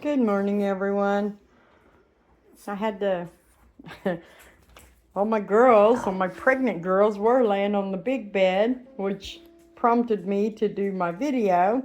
Good morning, everyone. I had to, all my pregnant girls were laying on the big bed, which prompted me to do my video.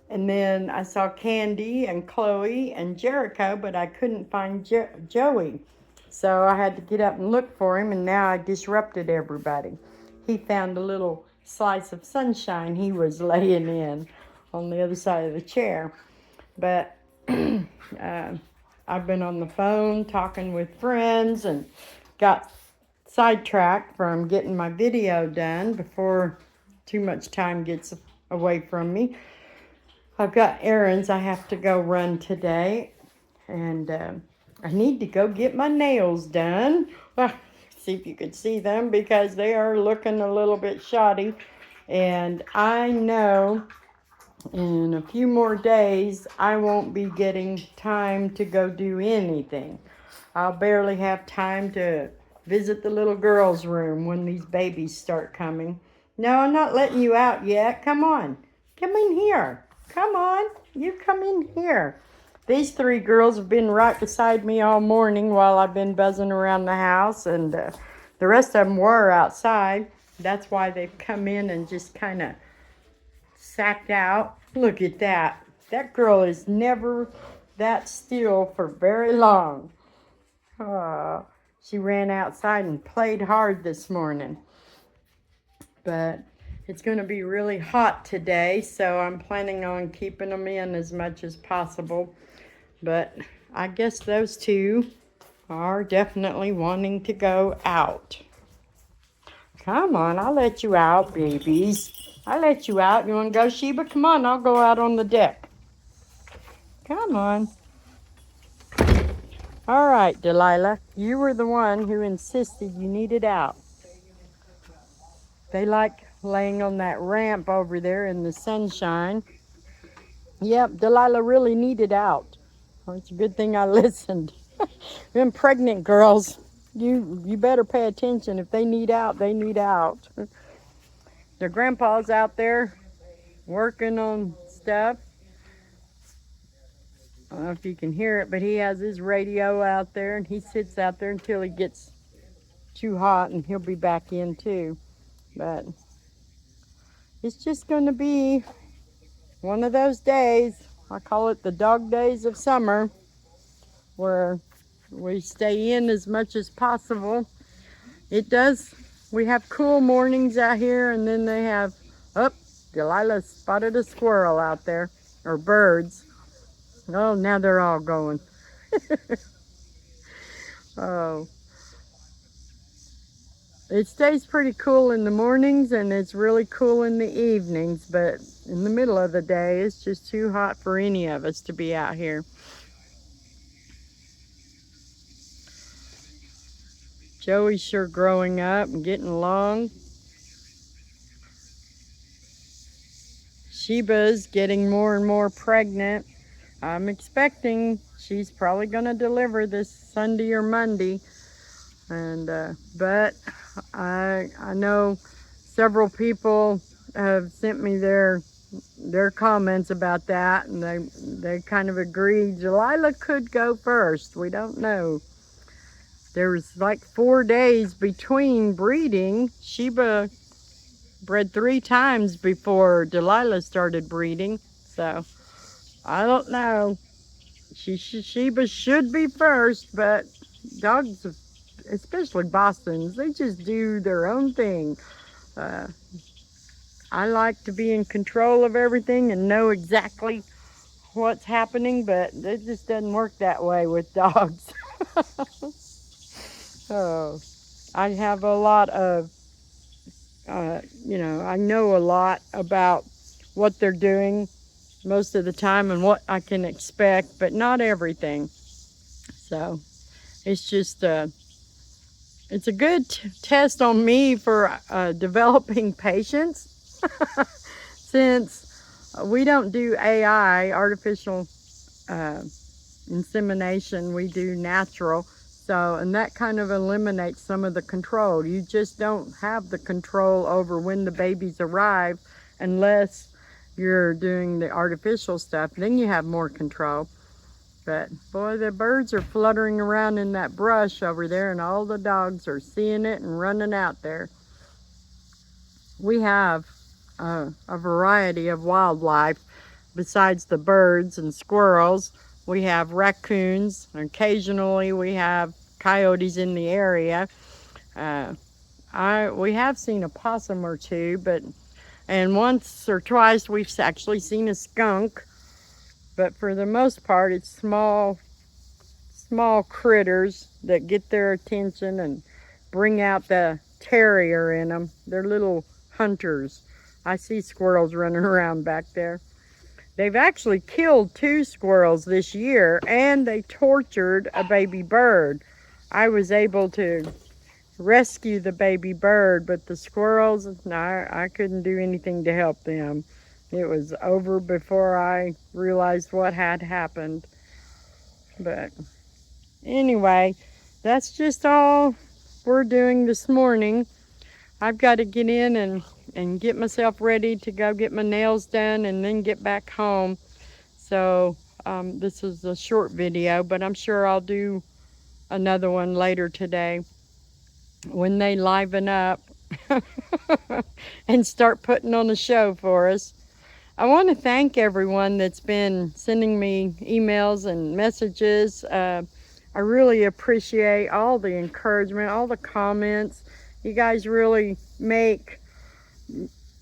And then I saw Candy and Chloe and Jericho, but I couldn't find Joey. So I had to get up and look for him, and now I disrupted everybody. He found a little slice of sunshine he was laying in on the other side of the chair. But uh, I've been on the phone talking with friends and got sidetracked from getting my video done before too much time gets away from me. I've got errands I have to go run today, and I need to go get my nails done. Well, see if you could see them because they are looking a little bit shoddy, and I know in a few more days I won't be getting time to go do anything. I'll barely have time to visit the little girls' room when these babies start coming. No, I'm not letting you out yet. Come on. Come in here. Come on. You come in here. These three girls have been right beside me all morning while I've been buzzing around the house, and the rest of them were outside. That's why they've come in and just kind of sacked out. Look at that. That girl is never that still for very long. Oh, she ran outside and played hard this morning. But it's going to be really hot today, so I'm planning on keeping them in as much as possible. But I guess those two are definitely wanting to go out. Come on, I'll let you out, babies. I'll let you out. You want to go, Sheba? Come on, I'll go out on the deck. Come on. All right, Delilah, you were the one who insisted you needed out. They like laying on that ramp over there in the sunshine. Yep, Delilah really needed out. Well, it's a good thing I listened. Them pregnant girls, you better pay attention. If they need out, they need out. Their grandpa's out there working on stuff. I don't know if you can hear it, but he has his radio out there, and he sits out there until he gets too hot, and he'll be back in too. But it's just going to be one of those days. I call it the dog days of summer, where we stay in as much as possible. We have cool mornings out here, and then they have, Delilah spotted a squirrel out there, or birds. Oh, now they're all going. Oh. It stays pretty cool in the mornings, and it's really cool in the evenings, but in the middle of the day, it's just too hot for any of us to be out here. Joey's sure growing up and getting along. Sheba's getting more and more pregnant. I'm expecting she's probably going to deliver this Sunday or Monday. But I know several people have sent me their comments about that, and they kind of agree. Delilah could go first. We don't know. There was like 4 days between breeding. Sheba bred 3 times before Delilah started breeding, so I don't know. Sheba should be first, but dogs, especially Bostons, they just do their own thing. I like to be in control of everything and know exactly what's happening, but it just doesn't work that way with dogs. Oh, I have a lot of, I know a lot about what they're doing most of the time and what I can expect, but not everything. So it's just, it's a good test on me for developing patience since we don't do AI, artificial insemination, we do natural. So, and that kind of eliminates some of the control. You just don't have the control over when the babies arrive unless you're doing the artificial stuff. Then you have more control. But boy, the birds are fluttering around in that brush over there, and all the dogs are seeing it and running out there. We have a variety of wildlife besides the birds and squirrels. We have raccoons. Occasionally we have coyotes in the area. We have seen a possum or two, and once or twice we've actually seen a skunk. But for the most part, it's small critters that get their attention and bring out the terrier in them. They're little hunters. I see squirrels running around back there. They've actually killed 2 squirrels this year, and they tortured a baby bird. I was able to rescue the baby bird, but the squirrels, no, I couldn't do anything to help them. It was over before I realized what had happened. But anyway, that's just all we're doing this morning. I've got to get in and get myself ready to go get my nails done and then get back home. So this is a short video, but I'm sure I'll do another one later today when they liven up and start putting on a show for us. I want to thank everyone that's been sending me emails and messages. I really appreciate all the encouragement, all the comments. You guys really make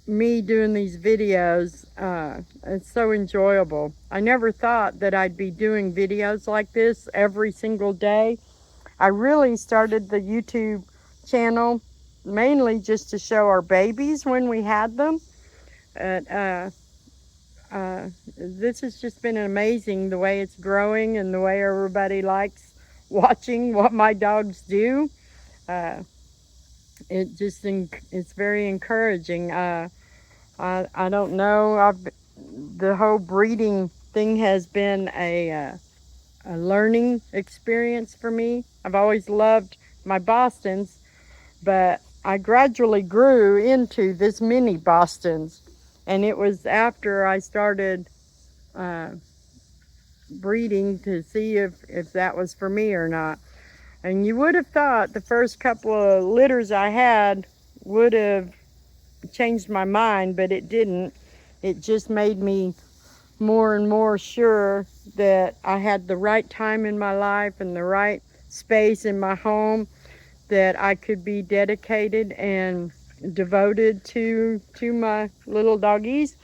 me doing these videos, it's so enjoyable. I never thought that I'd be doing videos like this every single day. I really started the YouTube channel mainly just to show our babies when we had them. This has just been amazing, the way it's growing and the way everybody likes watching what my dogs do. It's very encouraging. I don't know, the whole breeding thing has been a learning experience for me. I've always loved my Bostons, but I gradually grew into this mini Bostons, and it was after I started breeding to see if that was for me or not. And you would have thought the first couple of litters I had would have changed my mind, but it didn't. It just made me more and more sure that I had the right time in my life and the right space in my home, that I could be dedicated and devoted to my little doggies.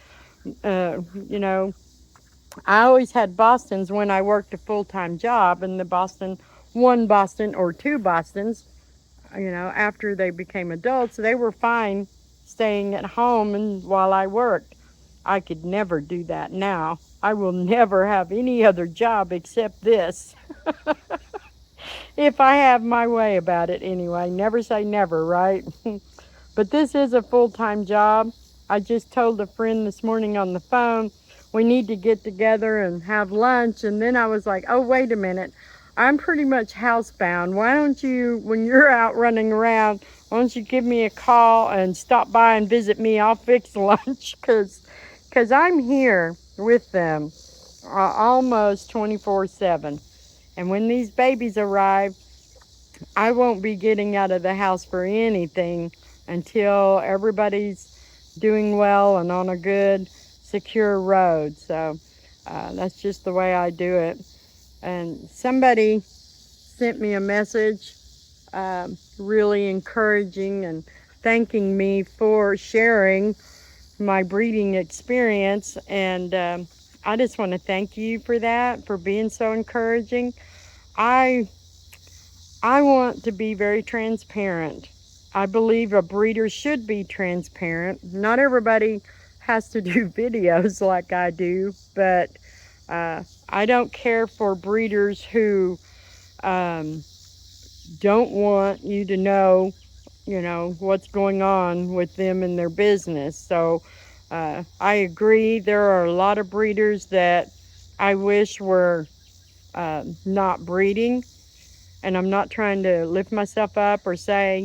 You know, I always had Bostons when I worked a full-time job, and one Boston or 2 Bostons, you know, after they became adults, they were fine staying at home and while I worked. I could never do that now. I will never have any other job except this. If I have my way about it anyway. Never say never, right? But this is a full-time job. I just told a friend this morning on the phone, we need to get together and have lunch. And then I was like, oh, wait a minute. I'm pretty much housebound. Why don't you, when you're out running around, why don't you give me a call and stop by and visit me? I'll fix lunch, because I'm here with them almost 24/7. And when these babies arrive, I won't be getting out of the house for anything until everybody's doing well and on a good, secure road. So that's just the way I do it. And somebody sent me a message really encouraging and thanking me for sharing my breeding experience. And I just want to thank you for that, for being so encouraging. I want to be very transparent. I believe a breeder should be transparent. Not everybody has to do videos like I do, but I don't care for breeders who don't want you to know, what's going on with them in their business. So I agree, there are a lot of breeders that I wish were not breeding. And I'm not trying to lift myself up or say,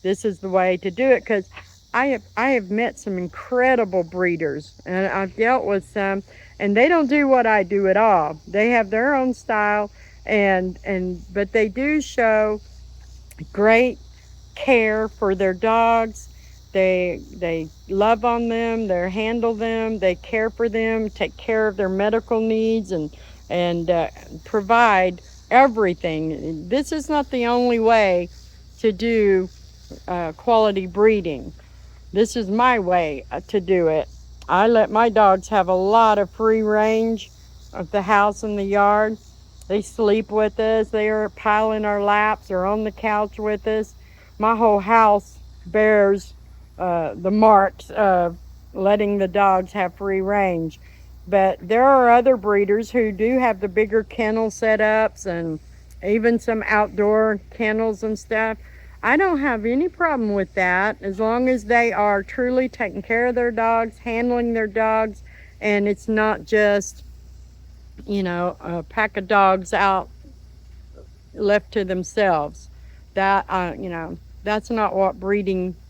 this is the way to do it, because I have met some incredible breeders, and I've dealt with some, and they don't do what I do at all. They have their own style, but they do show great care for their dogs. They love on them, they handle them, they care for them, take care of their medical needs, and provide everything. This is not the only way to do quality breeding. This is my way to do it. I let my dogs have a lot of free range of the house and the yard. They sleep with us. They are piling our laps or on the couch with us. My whole house bears the marks of letting the dogs have free range. But there are other breeders who do have the bigger kennel setups and even some outdoor kennels and stuff. I don't have any problem with that as long as they are truly taking care of their dogs, handling their dogs, and it's not just, a pack of dogs out left to themselves. That, that's not what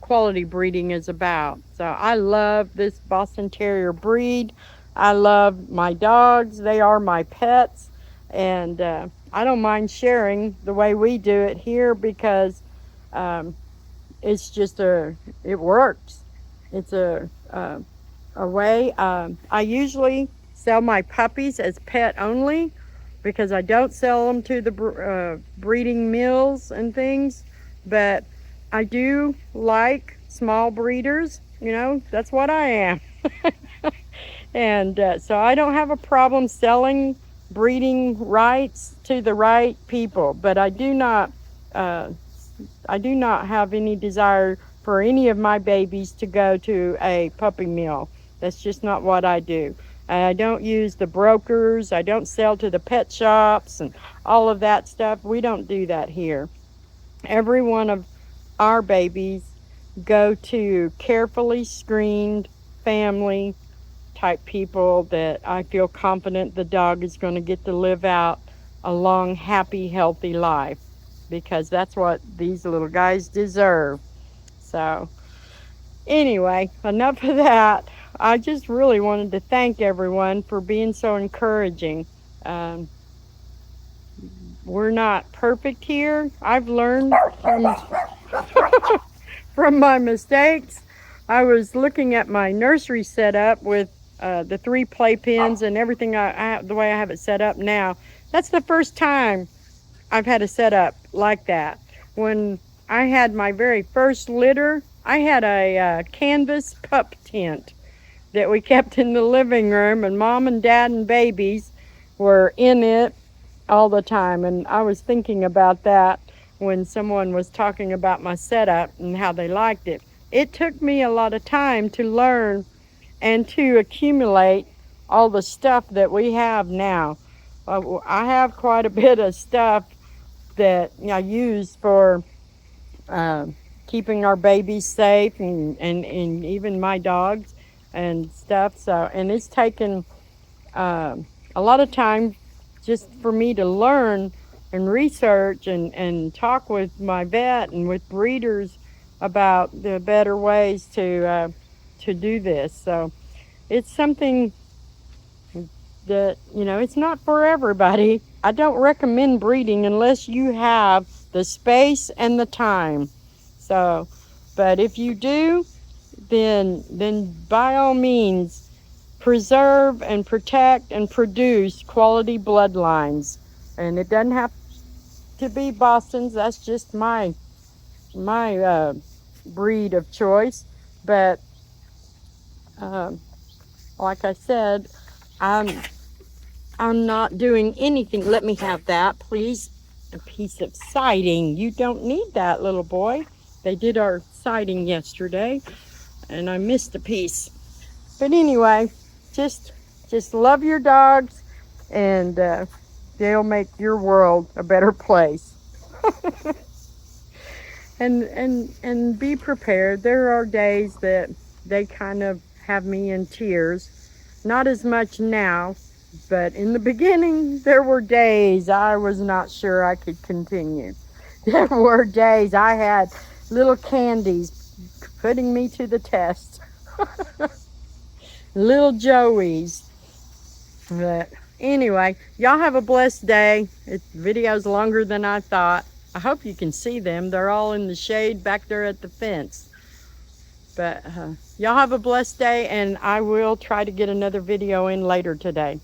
quality breeding is about. So I love this Boston Terrier breed. I love my dogs. They are my pets. And I don't mind sharing the way we do it here because it's just it works. It's a way. I usually sell my puppies as pet only because I don't sell them to the breeding mills and things. But I do like small breeders. That's what I am. And so I don't have a problem selling breeding rights to the right people. But I do not have any desire for any of my babies to go to a puppy mill. That's just not what I do. I don't use the brokers. I don't sell to the pet shops and all of that stuff. We don't do that here. Every one of our babies go to carefully screened family type people that I feel confident the dog is going to get to live out a long, happy, healthy life, because that's what these little guys deserve. So anyway, enough of that. I just really wanted to thank everyone for being so encouraging. We're not perfect here. I've learned from my mistakes. I was looking at my nursery setup with the 3 playpens and everything the way I have it set up now. That's the first time I've had a setup like that. When I had my very first litter, I had a canvas pup tent that we kept in the living room, and mom and dad and babies were in it all the time. And I was thinking about that when someone was talking about my setup and how they liked it. It took me a lot of time to learn and to accumulate all the stuff that we have now. I have quite a bit of stuff that I use for keeping our babies safe and even my dogs and stuff. So, and it's taken a lot of time just for me to learn and research and talk with my vet and with breeders about the better ways to do this. So it's something that, it's not for everybody. I don't recommend breeding unless you have the space and the time. So, but if you do, then by all means, preserve and protect and produce quality bloodlines. And it doesn't have to be Boston's. That's just my breed of choice. But like I said, I'm not doing anything. Let me have that, please. A piece of siding. You don't need that, little boy. They did our siding yesterday, and I missed a piece. But anyway, just love your dogs, and they'll make your world a better place. and be prepared. There are days that they kind of have me in tears. Not as much now, but in the beginning, there were days I was not sure I could continue. There were days I had little Candies putting me to the test. Little Joeys But anyway, y'all have a blessed day. Video's longer than I thought. I hope you can see them. They're all in the shade back there at the fence. But y'all have a blessed day, and I will try to get another video in later today.